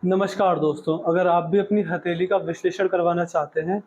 नमस्कार दोस्तों, अगर आप भी अपनी हथेली का विश्लेषण करवाना चाहते हैं,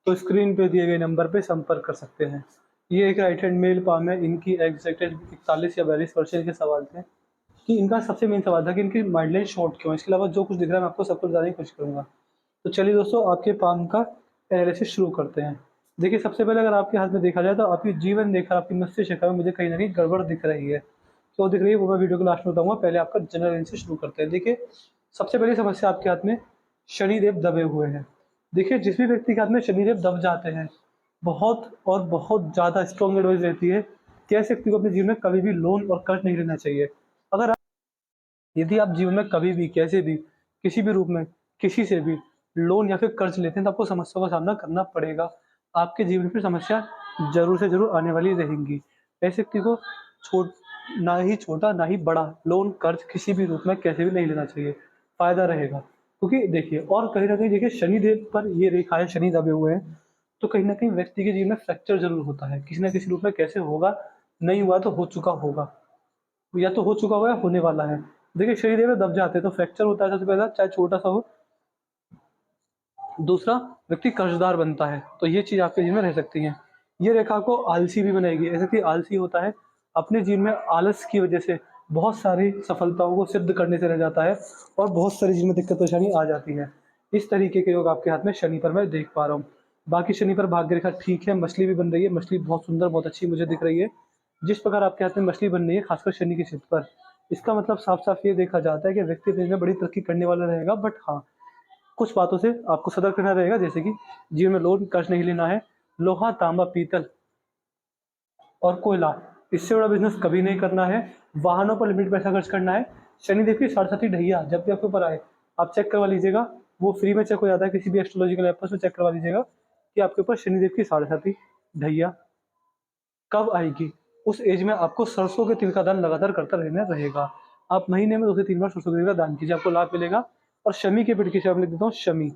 तो स्क्रीन पे दिए गए नंबर पे संपर्क कर सकते हैं। ये एक राइट हैंड मेल पाम है, इनकी एग्ज़ैक्ट 41 या 42 क्वेश्चन के सवाल थे कि इनका सबसे मेन सवाल था कि इनकी माइडलाइन शॉर्ट क्यों है? इसके अलावा जो कुछ दिख रहा है मैं आपको सब कुछ बताने की कोशिश करूँगा। तो चलिए दोस्तों, आपके पाम का एनालिसिस शुरू करते हैं। देखिए, सबसे पहले अगर आपके हाथ में देखा जाए तो आपकी जीवन रेखा, आपकी मस्तिष्क रेखा में मुझे कहीं न कहीं गड़बड़ दिख रही है। क्यों दिख रही है वो मैं वीडियो के लास्ट में बताऊँगा, पहले आपका जनरल एनालिसिस शुरू करते हैं। देखिए, सबसे पहली समस्या आपके हाथ में शनिदेव दबे हुए हैं। देखिए, जिस भी व्यक्ति के हाथ में शनिदेव दब जाते हैं, बहुत और बहुत ज़्यादा स्ट्रॉन्ग एडवाइस रहती है कि ऐसे व्यक्ति को अपने जीवन में कभी भी लोन और कर्ज नहीं लेना चाहिए। अगर आप यदि आप जीवन में कभी भी, कैसे भी, किसी भी रूप में, किसी से भी लोन या फिर कर्ज लेते हैं, तो आपको समस्याओं का सामना करना पड़ेगा। आपके जीवन में समस्या ज़रूर से ज़रूर आने वाली रहेंगी। ऐसे व्यक्ति को छोट ना ही छोटा, ना ही बड़ा लोन, कर्ज किसी भी रूप में कैसे भी नहीं लेना चाहिए। फ़ायदा रहेगा। क्योंकि देखिए, और कहीं न कहीं देखिए, शनिदेव पर ये रेखाएँ शनि दबे हुए हैं, तो कहीं न कहीं व्यक्ति के जीवन में फ्रैक्चर ज़रूर होता है। किसी न किसी रूप में कैसे होगा, नहीं हुआ तो हो चुका होगा। या तो हो चुका हुआ है या होने वाला है। देखिए, शरीर में दब जाते हैं तो फ्रैक्चर होता है सबसे पहला, चाहे छोटा-सा हो। दूसरा, व्यक्ति कर्ज़दार बनता है, तो ये चीज़ आपके जीवन में रह सकती है। ये रेखा को आलसी भी बनाएगी। ऐसा कि आलसी होता है, अपने जीवन में आलस की वजह से बहुत सारी सफलताओं को सिद्ध करने से रह जाता है और बहुत सारी जीवन में दिक्कत परेशानी आ जाती है। इस तरीके के योग आपके हाथ में शनि पर मैं देख पा रहा हूँ। बाकी शनि पर भाग्य रेखा ठीक है, मछली भी बन रही है, मछली बहुत सुंदर, बहुत अच्छी मुझे दिख रही है। जिस प्रकार आपके हाथ में मछली बन रही है, खासकर शनि के क्षेत्र पर, इसका मतलब साफ-साफ ये देखा जाता है कि व्यक्ति अपने जीवन में बड़ी तरक्की करने वाला रहेगा। बट हाँ, कुछ बातों से आपको सतर्क रहना रहेगा, जैसे कि जीवन में लोन कर्ज नहीं लेना है, लोहा, तांबा, पीतल और कोयला, इससे बड़ा बिज़नेस कभी नहीं करना है, वाहनों पर लिमिट पैसा खर्च करना है। शनिदेव की साढ़े-साती ढैया जब भी आपके ऊपर आए, आप चेक करवा लीजिएगा, वो फ्री में चेक हो जाता है, किसी भी एस्ट्रोलॉजिकल ऐप पर उसमें चेक करवा लीजिएगा कि आपके ऊपर शनिदेव की साढ़े-साती ढैया कब आएगी। उस एज में आपको सरसों के तिल का दान लगातार करता रहना रहेगा। आप महीने में 2 से 3 बार सरसों के तिल का दान कीजिए, आपको लाभ मिलेगा। और शमी के पेड़ की सेवा मैं लिख देता हूँ, शमी।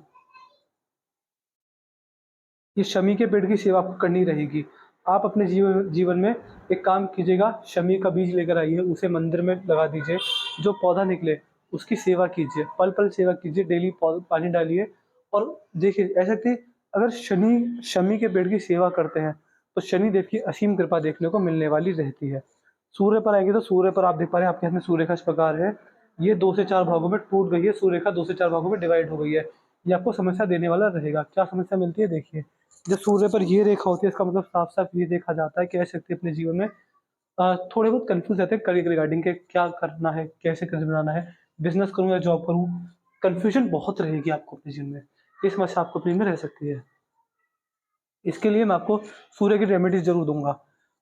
ये शमी के पेड़ की सेवा आपको करनी रहेगी। आप अपने जीवन में एक काम कीजिएगा, शमी का बीज लेकर आइए, उसे मंदिर में लगा दीजिए। जो पौधा निकले, उसकी सेवा कीजिए, पल-पल सेवा कीजिए, डेली पानी डालिए। और देखिए, ऐसा कि अगर शमी के पेड़ की सेवा करते हैं, तो शनि देव की असीम कृपा देखने को मिलने वाली रहती है। सूर्य पर आएँगे तो सूर्य पर आप देख पा रहे हैं, आपके हाथ में सूर्य रेखा इस प्रकार है। ये 2 से 4 भागों में टूट गई है, सूर्य रेखा 2 से 4 भागों में डिवाइड हो गई है। ये आपको समस्या देने वाला रहेगा। क्या समस्या मिलती है देखिए, जब सूर्य पर ये रेखा होती है, इसका मतलब साफ-साफ ये देखा जाता है कि ऐसे व्यक्ति अपने जीवन में थोड़े बहुत कन्फ्यूज़ रहते हैं करियर के रिगार्डिंग के, क्या करना है, कैसे करियर बनाना है, बिज़नेस करूँ या जॉब करूँ? कन्फ्यूज़न बहुत रहेगी आपको अपने जीवन में। ये समस्या आपको अपने में रह सकती है। इसके लिए मैं आपको सूर्य की रेमेडीज़ ज़रूर दूँगा।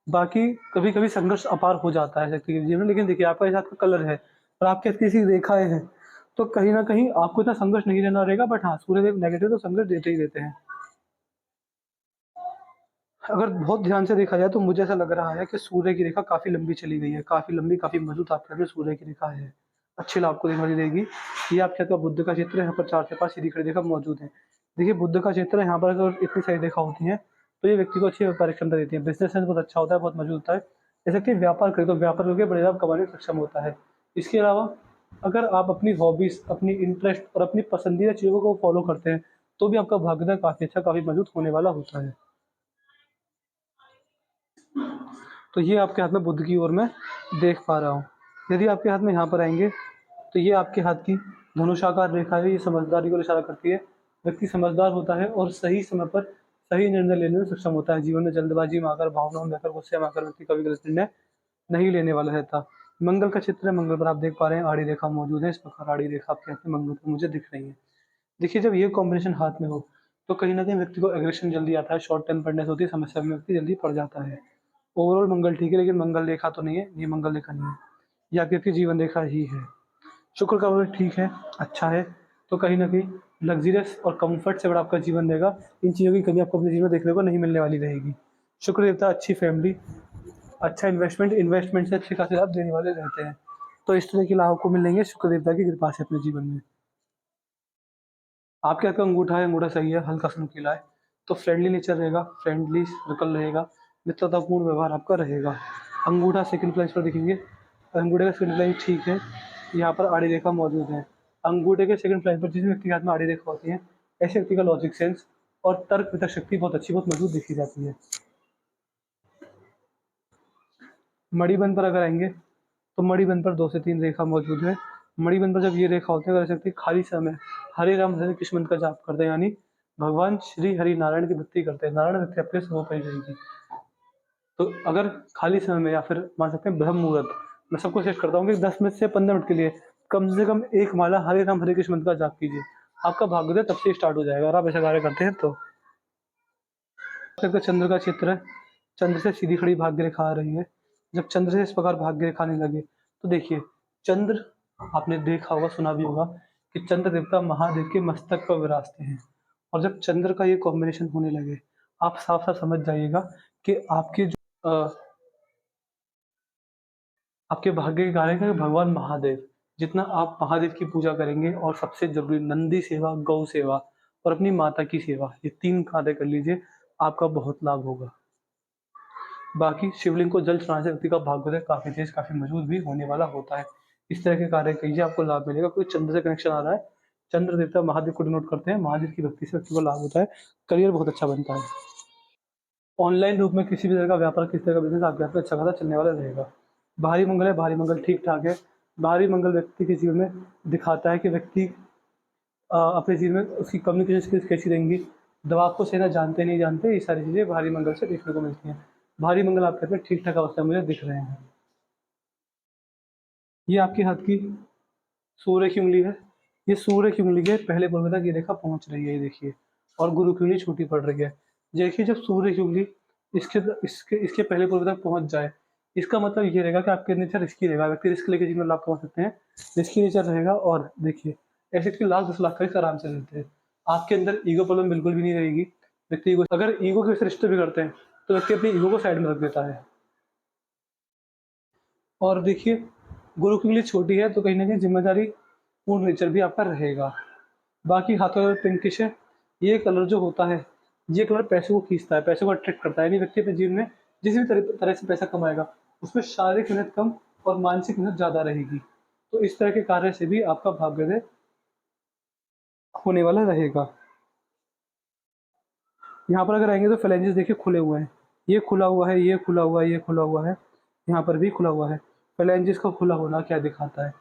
बाकी कभी-कभी संघर्ष अपार हो जाता है व्यक्ति के जीवन में, लेकिन देखिए, आपका इस हाथ का कलर है और आपके हाथ की ऐसी रेखाएँ हैं, तो कहीं न कहीं आपको इतना संघर्ष नहीं लेना रहेगा। बट हाँ, सूर्यदेव नेगेटिव तो संघर्ष देते ही देते हैं। अगर बहुत ध्यान से देखा जाए तो मुझे ऐसा लग रहा है कि सूर्य की रेखा काफ़ी लंबी चली गई है, काफ़ी लंबी, काफ़ी मज़बूत आपके हाथ में सूर्य की रेखा है। अच्छे लाभ आपको देने वाली रहेगी। ये आपके हाथ का बुध का क्षेत्र है, यहाँ पर 4 से 5 सीधी खड़ी रेखा मौजूद है। देखिए, बुध का क्षेत्र है, यहाँ पर अगर इतनी सारी रेखा होती हैं, तो ये व्यक्ति को अच्छी व्यापारिक क्षमता देती है। बिज़नेस सेंस बहुत अच्छा होता है, बहुत मजबूत होता है। जैसे कि व्यापार करे तो व्यापार करके बड़े लाभ कमाने में सक्षम होता है। इसके अलावा अगर आप अपनी हॉबीज़, अपनी इंटरेस्ट और अपनी पसंदीदा चीज़ों को फॉलो करते हैं, तो भी आपका भाग्य काफ़ी अच्छा, काफ़ी मजबूत होने वाला होता है। तो ये आपके हाथ में बुध की ओर मैं देख पा रहा हूँ। यदि आपके हाथ में यहाँ पर आएँगे, तो ये आपके हाथ की धनुषाकार रेखा है, ये समझदारी को इशारा करती है। व्यक्ति समझदार होता है और सही समय पर सही निर्णय लेने में सक्षम होता है। जीवन में जल्दबाजी में आकर, भावनाओं में आकर, गुस्से में आकर व्यक्ति कभी गलत निर्णय नहीं लेने वाला रहता। मंगल का चित्र है, मंगल पर आप देख पा रहे हैं आड़ी रेखा मौजूद है, इस प्रकार आड़ी रेखा आपके हाथ में मंगल पर मुझे दिख रही है। देखिए, जब ये कॉम्बिनेशन हाथ में हो, तो कहीं न कहीं व्यक्ति को एग्रेशन जल्दी आता है, शॉर्ट टेम्पर्डनेस होती है, समस्या में व्यक्ति जल्दी पड़ जाता है। ओवरऑल मंगल ठीक है, लेकिन मंगल रेखा तो नहीं है, ये मंगल रेखा नहीं है, ये आपकी जीवन रेखा ही है। शुक्र का वजन ठीक है, अच्छा है, तो कहीं न कहीं लग्ज़रियस और कम्फ़र्ट से भरा आपका जीवन रहेगा। इन चीज़ों की कमी आपको अपने जीवन में देखने को नहीं मिलने वाली रहेगी। शुक्र देवता अच्छी फैमिली, अच्छा इन्वेस्टमेंट से अच्छे खासे लाभ देने वाले रहते हैं। तो इस तरह के लाभ आपको मिलेंगे शुक्र देवता की कृपा से अपने जीवन में। आपके हाथ का अंगूठा है, अंगूठा सही है, हल्का-सा नुकीला है, तो फ्रेंडली नेचर रहेगा, फ्रेंडली सर्कल रहेगा, मित्रतापूर्ण व्यवहार आपका रहेगा। अंगूठा सेकंड प्लेस पर दिखेंगे, अंगूठे का सेकंड प्लेस ठीक है, यहाँ पर आड़ी रेखा मौजूद है। अंगूठे के सेकंड फ्लैंज पर जिस व्यक्ति के हाथ में आड़ी रेखा होती है, ऐसे व्यक्ति का लॉजिक सेंस और तर्क वितर्क शक्ति बहुत अच्छी, बहुत मजबूत देखी जाती है। मणिबंध पर अगर आएंगे तो मणिबंध पर 2 से 3 रेखा मौजूद है। मणिबंध पर जब ये रेखा होती है, अगर व्यक्ति खाली समय हरे राम हरे कृष्ण मंत्र का जाप करते हैं, यानी भगवान श्री हरि नारायण की भक्ति करते हैं, नारायण भक्ति अपने सर्वोपरि रहेगी। तो अगर खाली समय में या फिर मान सकते हैं ब्रह्म मुहूर्त, मैं सबको सजेस्ट करता हूँ कि 10 मिनट से 15 मिनट के लिए कम से कम एक माला हरे राम हरे कृष्ण मंत्र का जाप कीजिए। आपका भाग्योदय तब से स्टार्ट हो जाएगा अगर आप ऐसा कार्य करते हैं तो। चंद्र का चित्र है, चंद्र से सीधी खड़ी भाग्य रेखा आ रही है। जब चंद्र से इस प्रकार भाग्य रेखा आने लगे तो देखिए, चंद्र, आपने देखा होगा सुना भी होगा कि चंद्र देवता महादेव के मस्तक पर विराजते हैं। और जब चंद्र का ये कॉम्बिनेशन होने लगे, आप साफ साफ समझ जाइएगा कि आपके जो आपके भाग्य के कारक है भगवान महादेव। जितना आप महादेव की पूजा करेंगे, और सबसे जरूरी नंदी सेवा, गौ सेवा और अपनी माता की सेवा, ये 3 कार्य कर लीजिए, आपका बहुत लाभ होगा। बाकी शिवलिंग को जल चढ़ाने से व्यक्ति का भाग्योदय काफी तेज, काफी मजबूत भी होने वाला होता है। इस तरह के कार्य कीजिए, आपको लाभ मिलेगा। क्योंकि चंद्र से कनेक्शन आ रहा है, चंद्र देवता महादेव को डिनोट करते हैं, महादेव की भक्ति से व्यक्ति को लाभ होता है, करियर बहुत अच्छा बनता है। ऑनलाइन रूप में किसी भी तरह का व्यापार, किसी तरह का बिजनेस आपके हाथ में अच्छा खासा चलने वाला रहेगा। भारी मंगल है, भारी मंगल ठीक ठाक है। भारी मंगल व्यक्ति के जीवन में दिखाता है कि व्यक्ति अपने जीवन में उसकी कम्युनिकेशन स्किल्स कैसी रहेंगी, दबाव को सहना जानते नहीं जानते, ये सारी चीज़ें भारी मंगल से देखने को मिलती हैं। भारी मंगल आपके हाथ में ठीक ठाक अवस्था में मुझे दिख रहे हैं। ये आपके हाथ की सूर्य की उंगली है, ये सूर्य की उंगली के पहले पूर्व तक ये रेखा पहुंच रही है, ये देखिए। और गुरु की उंगली छोटी पड़ रही है। देखिए, जब सूर्य की उंगली इसके इसके इसके पहले पूर्व तक पहुंच जाए, इसका मतलब ये रहेगा कि आपके नेचर रिस्की रहेगा, व्यक्ति रिस्क लेके जीवन लाभ कमा सकते हैं, रिस्की नेचर रहेगा। और देखिए, ऐसे व्यक्ति लाख 10 लाख का आराम से लेते हैं। आपके अंदर ईगो प्रॉब्लम बिल्कुल भी नहीं रहेगी। व्यक्ति अगर ईगो के वजह से रिश्ते बिगड़ते हैं तो व्यक्ति अपनी ईगो को साइड में रख देता है। और देखिए, गुरु की उंगली छोटी है तो कहीं ना कहीं जिम्मेदारी पूर्ण नेचर भी आपका रहेगा। बाकी हाथों का पिंकिश है, ये कलर जो होता है, ये कलर पैसे को खींचता है, पैसे को अट्रैक्ट करता है। यानी व्यक्ति अपने जीवन में जिस भी तरह से पैसा कमाएगा, उसमें शारीरिक मेहनत कम और मानसिक मेहनत ज़्यादा रहेगी। तो इस तरह के कार्य से भी आपका भाग्योदय होने वाला रहेगा। यहाँ पर अगर आएंगे तो फ्लैंजेस देखिए खुले हुए हैं, ये खुला हुआ है, ये खुला हुआ है, ये खुला हुआ है, यहाँ पर भी खुला हुआ है। फ्लैंजेस का खुला होना क्या दिखाता है?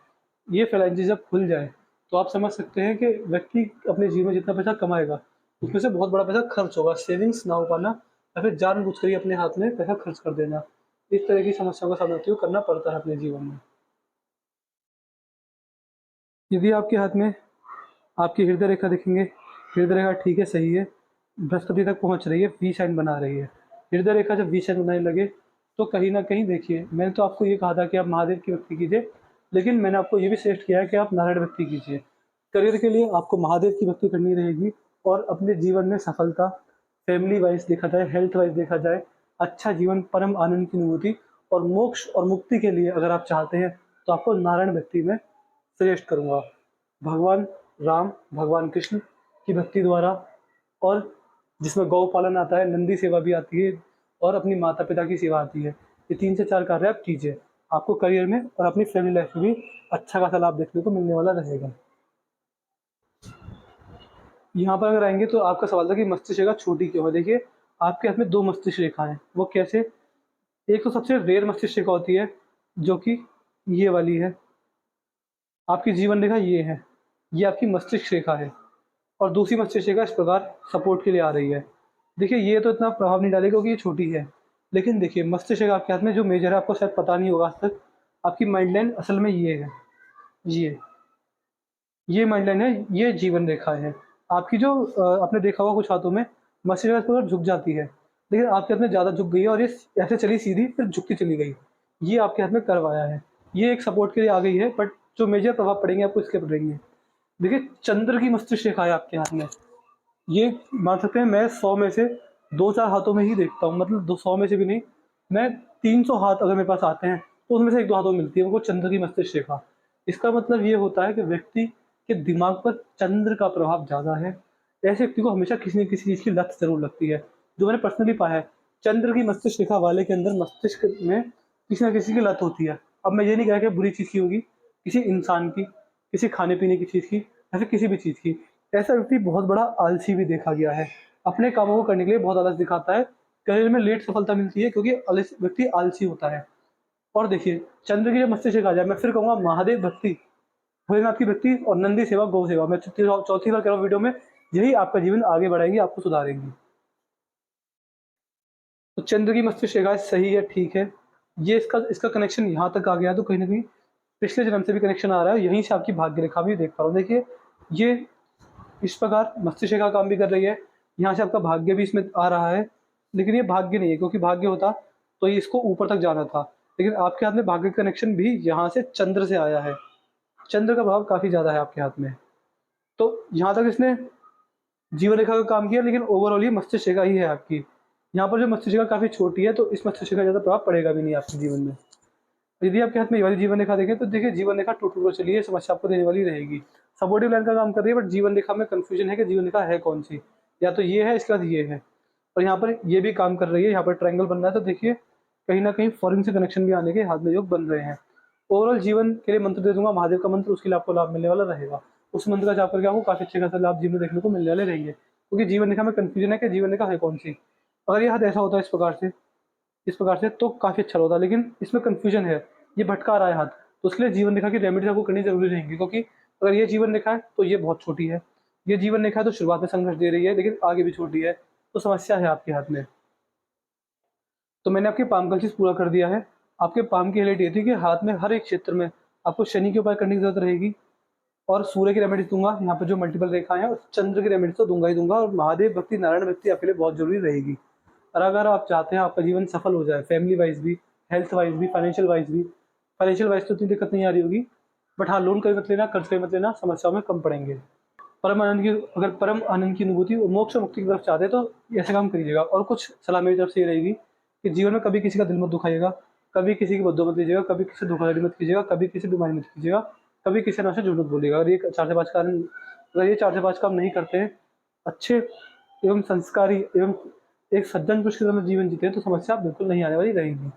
ये फ्लैंजेस जब खुल जाए तो आप समझ सकते हैं कि व्यक्ति अपने जीवन में जितना पैसा कमाएगा, उसमें से बहुत बड़ा पैसा खर्च होगा। सेविंग्स ना हो पाना, या फिर जानबूझकर ही अपने हाथ में पैसा खर्च कर देना, इस तरह की समस्याओं का सामना व्यक्ति को करना पड़ता है अपने जीवन में। यदि आपके हाथ में आपकी हृदय रेखा देखेंगे, हृदय रेखा ठीक है, सही है, बृहस्पति तक पहुंच रही है, वी साइन बना रही है। हृदय रेखा जब वी साइन बनाने लगे तो कहीं ना कहीं देखिए, मैंने तो आपको ये कहा था कि आप महादेव की भक्ति कीजिए, लेकिन मैंने आपको ये भी सजेस्ट किया है कि आप नारायण भक्ति कीजिए। करियर के लिए आपको महादेव की भक्ति करनी रहेगी, और अपने जीवन में सफलता, फैमिली वाइज देखा जाए, हेल्थ वाइज देखा जाए, अच्छा जीवन, परम आनंद की अनुभूति और मोक्ष और मुक्ति के लिए अगर आप चाहते हैं तो आपको नारायण भक्ति में सजेस्ट करूँगा। भगवान राम, भगवान कृष्ण की भक्ति द्वारा, और जिसमें गौ पालन आता है, नंदी सेवा भी आती है, और अपनी माता पिता की सेवा आती है। ये 3 से 4 कार्य आप कीजिए, आपको करियर में और अपनी फैमिली लाइफ में भी अच्छा खासा लाभ देखने को मिलने वाला रहेगा। यहाँ पर अगर आएंगे तो आपका सवाल था कि मस्तिष्क रेखा छोटी क्यों है। देखिए, आपके हाथ में 2 मस्तिष्क रेखा हैं, वो कैसे? एक तो सबसे रेयर मस्तिष्क रेखा होती है जो कि ये वाली है, आपकी जीवन रेखा ये है, ये आपकी मस्तिष्क रेखा है। और दूसरी मस्तिष्क रेखा इस प्रकार सपोर्ट के लिए आ रही है। देखिए, ये तो इतना प्रभाव नहीं डालेगा क्योंकि ये छोटी है, लेकिन देखिए मस्तिष्क रेखा आपके हाथ में जो मेजर है, आपको शायद पता नहीं होगा आज तक, आपकी माइंड लाइन असल में ये है, ये माइंड लाइन है, ये जीवन रेखा है आपकी। जो आपने देखा होगा कुछ हाथों में मस्तिष्क रेखा इस प्रकार झुक जाती है, लेकिन आपके हाथ में ज़्यादा झुक गई है और ये ऐसे चली सीधी फिर झुकती चली गई। ये आपके हाथ में करवाया है, ये एक सपोर्ट के लिए आ गई है, बट जो मेजर प्रभाव पड़ेंगे आपको इसके पड़ेंगे। देखिए, चंद्र की मस्तिष्क रेखा है आपके हाथ में, ये मान सकते हैं मैं 100 में से 2-4 हाथों में ही देखता हूँ, मतलब 200 में से भी नहीं, मैं 300 हाथ अगर मेरे पास आते हैं तो उसमें से 1-2 हाथों में मिलती है उनको चंद्र की मस्तिष्क रेखा। इसका मतलब ये होता है कि व्यक्ति के दिमाग पर चंद्र का प्रभाव ज़्यादा है। ऐसे व्यक्ति को हमेशा किसी न किसी चीज़ की लत ज़रूर लगती है, जो मैंने पर्सनली पाया है। चंद्र की मस्तिष्क रेखा वाले के अंदर मस्तिष्क में किसी न किसी की लत होती है। अब मैं ये नहीं कह रहा कि बुरी चीज़ की होगी, किसी इंसान की, किसी खाने पीने की चीज़ की या फिर किसी भी चीज़ की। ऐसा व्यक्ति बहुत बड़ा आलसी भी देखा गया है। अपने कामों को करने के लिए बहुत आलस दिखाता है। करियर में लेट सफलता मिलती है क्योंकि व्यक्ति आलसी होता है। और देखिए, चंद्र की जब मस्तिष्क आ जाए, मैं फिर कहूँगा महादेव भक्ति, भोलेनाथ की भक्ति और नंदी सेवा, गौ सेवा, मैं चौथी बार कह रहा हूँ वीडियो में, यही आपका जीवन आगे बढ़ाएगी, आपको सुधारेगी। तो चंद्र की मस्तिष्क रेखा सही है, ठीक है। ये इसका इसका कनेक्शन यहाँ तक आ गया, तो कहीं न कहीं पिछले जन्म से भी कनेक्शन आ रहा है, यहीं से आपकी भाग्य रेखा भी देख पा रहा हूँ। देखिए, ये इस प्रकार मस्तिष्क रेखा काम भी कर रही है, यहाँ से आपका भाग्य भी इसमें आ रहा है, लेकिन ये भाग्य नहीं है, क्योंकि भाग्य होता तो ये इसको ऊपर तक जाना था। लेकिन आपके हाथ में भाग्य का कनेक्शन भी यहाँ से चंद्र से आया है। चंद्र का प्रभाव काफ़ी ज़्यादा है आपके हाथ में। तो यहाँ तक इसने जीवन रेखा का काम किया, लेकिन ओवरऑल ये मस्तिष्क रेखा ही है आपकी। यहाँ पर जो मस्तिष्क रेखा काफ़ी छोटी है, तो इस मस्तिष्क रेखा का ज़्यादा प्रभाव पड़ेगा भी नहीं आपके जीवन में। यदि आपके हाथ में ये वाली जीवन रेखा देखें, तो देखिए जीवन रेखा टूट-टूट कर चली है, समस्या आपको देने वाली रहेगी। सपोर्टिव लाइन का काम कर रही है, बट जीवन रेखा में कन्फ्यूजन है कि जीवन रेखा है कौन-सी? या तो ये है, इसके बाद ये है। और यहाँ पर ये भी काम कर रही है, यहाँ पर ट्रायंगल बन रहा है, तो देखिए कहीं न कहीं फॉरेन से कनेक्शन भी आने के हाथ में योग बन रहे हैं। ओवरऑल जीवन के लिए मंत्र दे दूँगा, महादेव का मंत्र, उसके लिए आपको लाभ मिलने वाला रहेगा। उस मंत्र का जाप करके आपको काफ़ी अच्छे खासे लाभ जीवन में देखने को मिलने वाले रहेंगे। क्योंकि जीवन रेखा में कन्फ्यूजन है कि जीवन रेखा है कौन-सी? अगर ये हाथ ऐसा होता है इस प्रकार से तो काफ़ी अच्छा होता, लेकिन इसमें कन्फ्यूजन है, ये भटका रहा है हाथ, तो उसके लिए जीवन रेखा की रेमेडीज़ आपको करनी ज़रूरी रहेंगी, क्योंकि अगर ये जीवन रेखा है, तो ये बहुत छोटी है। ये जीवन रेखा है, तो शुरुआत में संघर्ष दे रही है, लेकिन आगे भी छोटी है, तो समस्या है आपके हाथ में। तो मैंने आपके पाम का चीज़ पूरा कर दिया है। आपके पाम की हाइलाइट ये थी कि हाथ में हर एक क्षेत्र में आपको शनि के उपाय करने की ज़रूरत रहेगी, और सूर्य की रेमेडीज़ दूँगा, यहाँ पे जो मल्टीपल रेखाएँ हैं, और चंद्र की रेमेडीज़ तो दूँगा ही दूँगा, और महादेव भक्ति, नारायण भक्ति आपके लिए बहुत ज़रूरी रहेगी। और अगर आप चाहते हैं आपका जीवन सफल हो जाए, फैमिली वाइज़ भी, हेल्थ वाइज़ भी, फाइनेंशियल वाइज़ तो इतनी दिक्कत नहीं आ रही होगी, बट हाँ, लोन कभी मत लेना, कर्ज़ कभी मत लेना, समस्याओं में कम पड़ेंगे। परम आनंद की अनुभूति और मोक्ष और मुक्ति की तरफ चाहते हैं, तो ऐसे काम करिएगा। और कुछ सलाह मेरी तरफ से ये रहेगी कि जीवन में कभी किसी का दिल मत दुखाइएगा, कभी किसी की बद्दुआ मत लीजिएगा, कभी किसी से धोखाधड़ी मत कीजिएगा, कभी किसी बीमारी मत कीजिएगा, कभी किसी नाम से झूठ मत बोलिएगा। अगर ये 4 से 5 काम नहीं करते हैं, अच्छे एवं संस्कारी एवं एक सज्जन पुरुष की तरह जीवन जीते हैं, तो समस्या बिल्कुल नहीं आने वाली रहेगी।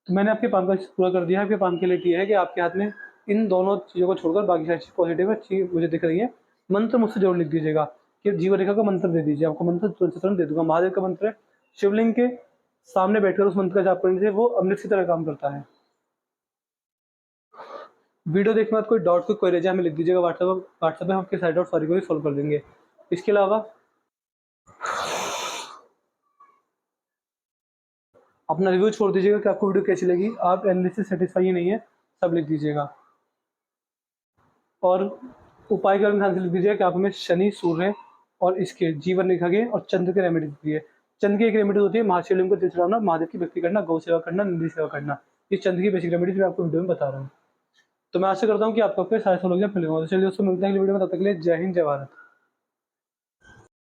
तो मैंने आपके पाम का पूरा कर दिया है। आपके पाम के लिए ये है कि आपके हाथ में इन दोनों चीज़ों को छोड़कर बाकी सारी चीज़ पॉजिटिव है, अच्छी मुझे दिख रही है। मंत्र मुझसे ज़रूर लिख दीजिएगा कि जीवन रेखा का मंत्र दे दीजिए, आपको मंत्र तुरंत से तुरंत दे दूँगा। महादेव का मंत्र है, शिवलिंग के सामने बैठकर उस मंत्र का जाप करने से वो अमृत की तरह काम करता है। वीडियो देखने के बाद कोई डाउट, कोई क्वेरी है, हमें लिख दीजिएगा व्हाट्सएप पे, हम आपके सारे डाउट सारी को भी सॉल्व कर देंगे। इसके अलावा अपना रिव्यू छोड़ दीजिएगा कि आपको वीडियो कैसी लगी। आप एनालिसिस से सैटिस्फाई ही नहीं है, सब लिख दीजिएगा। और उपाय के बारे में ध्यान से लिख दीजिएगा कि आप हमें शनि, सूर्य और इसके जीवन रेखा के और चंद्र के रेमेडी दीजिए। चंद्र की एक रेमेडी होती है महाशिवलिंग को तिल चढ़ाना, महादेव की भक्ति करना, गौ सेवा करना, नंदी सेवा करना। ये चंद्र की बेसिक रेमेडीज मैं आपको वीडियो में बता रहा हूँ। तो मैं आशा करता हूँ कि आपको सारे सॉल्व हो गया। फिर चलिए दोस्तों, मिलते हैं अगली वीडियो में, तब तक के लिए जय हिंद, जय भारत।